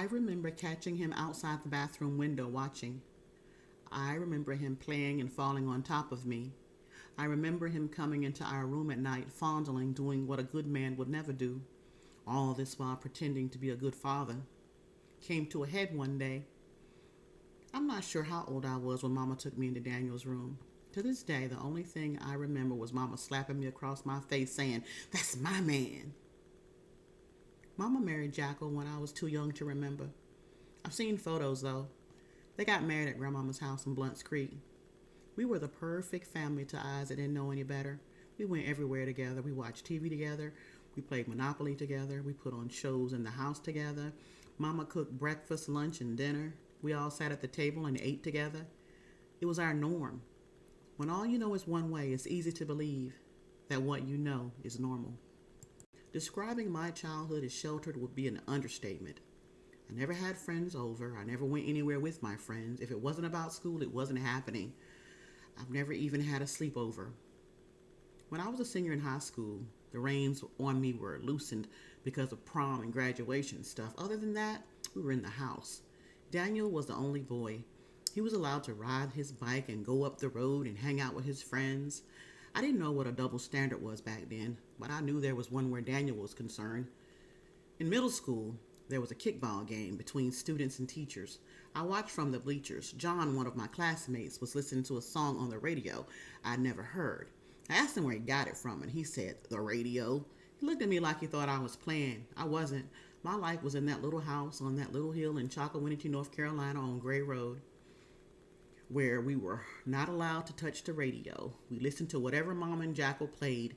I remember catching him outside the bathroom window watching. I remember him playing and falling on top of me. I remember him coming into our room at night, fondling, doing what a good man would never do. All this while pretending to be a good father. Came to a head one day. I'm not sure how old I was when Mama took me into Daniel's room. To this day, the only thing I remember was Mama slapping me across my face saying, "That's my man." Mama married Jackal when I was too young to remember. I've seen photos though. They got married at Grandmama's house in Blunt's Creek. We were the perfect family to eyes that didn't know any better. We went everywhere together. We watched TV together. We played Monopoly together. We put on shows in the house together. Mama cooked breakfast, lunch, and dinner. We all sat at the table and ate together. It was our norm. When all you know is one way, it's easy to believe that what you know is normal. Describing my childhood as sheltered would be an understatement. I never had friends over. I never went anywhere with my friends. If it wasn't about school, it wasn't happening. I've never even had a sleepover. When I was a senior in high school, the reins on me were loosened because of prom and graduation stuff. Other than that, we were in the house. Daniel was the only boy. He was allowed to ride his bike and go up the road and hang out with his friends. I didn't know what a double standard was back then, but I knew there was one where Daniel was concerned. In middle school, there was a kickball game between students and teachers. I watched from the bleachers. John, one of my classmates, was listening to a song on the radio I'd never heard. I asked him where he got it from, and he said, "The radio." He looked at me like he thought I was playing. I wasn't. My life was in that little house on that little hill in Chocowinity, North Carolina on Gray Road, where we were not allowed to touch the radio. We listened to whatever Mama and Jackal played.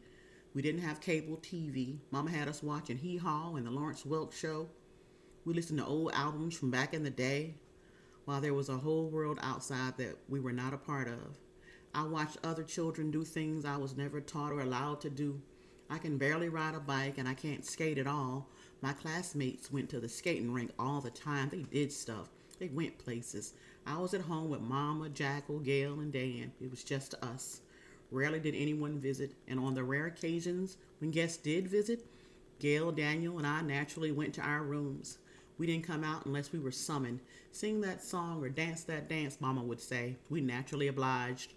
We didn't have cable TV. Mama had us watching Hee Haw and the Lawrence Welk Show. We listened to old albums from back in the day, while there was a whole world outside that we were not a part of. I watched other children do things I was never taught or allowed to do. I can barely ride a bike and I can't skate at all. My classmates went to the skating rink all the time. They did stuff. They went places. I was at home with Mama, Jackal, Gail, and Dan. It was just us. Rarely did anyone visit, and on the rare occasions when guests did visit, Gail, Daniel, and I naturally went to our rooms. We didn't come out unless we were summoned. Sing that song or dance that dance, Mama would say. We naturally obliged.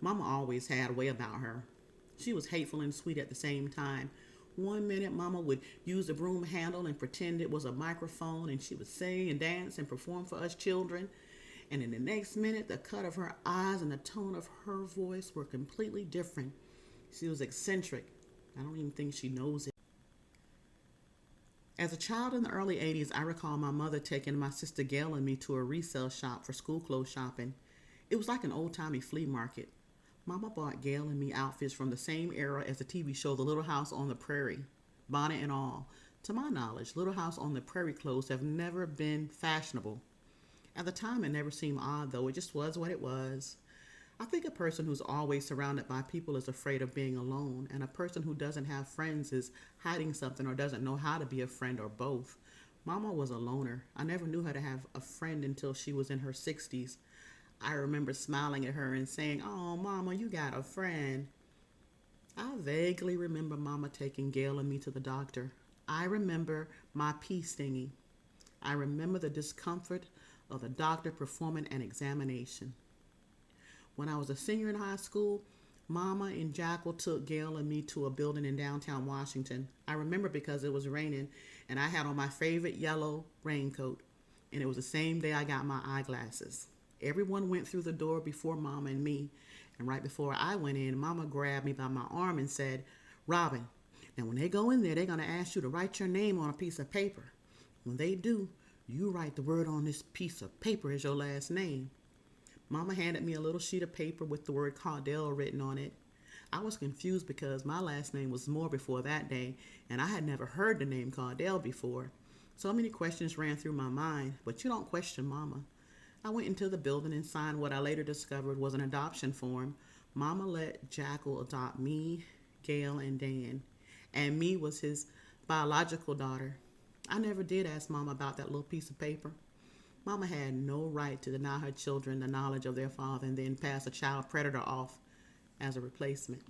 Mama always had a way about her. She was hateful and sweet at the same time. One minute, Mama would use the broom handle and pretend it was a microphone, and she would sing and dance and perform for us children. And in the next minute, the cut of her eyes and the tone of her voice were completely different. She was eccentric. I don't even think she knows it. As a child in the early 80s, I recall my mother taking my sister Gail and me to a resale shop for school clothes shopping. It was like an old-timey flea market. Mama bought Gail and me outfits from the same era as the TV show The Little House on the Prairie, bonnet and all. To my knowledge, Little House on the Prairie clothes have never been fashionable. At the time, it never seemed odd, though. It just was what it was. I think a person who's always surrounded by people is afraid of being alone, and a person who doesn't have friends is hiding something or doesn't know how to be a friend, or both. Mama was a loner. I never knew her to have a friend until she was in her 60s. I remember smiling at her and saying, "Oh, Mama, you got a friend." I vaguely remember Mama taking Gail and me to the doctor. I remember my pee stinging. I remember the discomfort of the doctor performing an examination. When I was a senior in high school, Mama and Jackal took Gail and me to a building in downtown Washington. I remember because it was raining and I had on my favorite yellow raincoat, and it was the same day I got my eyeglasses. Everyone went through the door before Mama and me, and right before I went in, Mama grabbed me by my arm and said, "Robin, now when they go in there, they're going to ask you to write your name on a piece of paper. When they do, you write the word on this piece of paper as your last name." Mama handed me a little sheet of paper with the word Cardell written on it. I was confused because my last name was Moore before that day, and I had never heard the name Cardell before. So many questions ran through my mind, but you don't question Mama. I went into the building and signed what I later discovered was an adoption form. Mama let Jackal adopt me, Gail, and Dan, and me was his biological daughter. I never did ask Mama about that little piece of paper. Mama had no right to deny her children the knowledge of their father and then pass a child predator off as a replacement.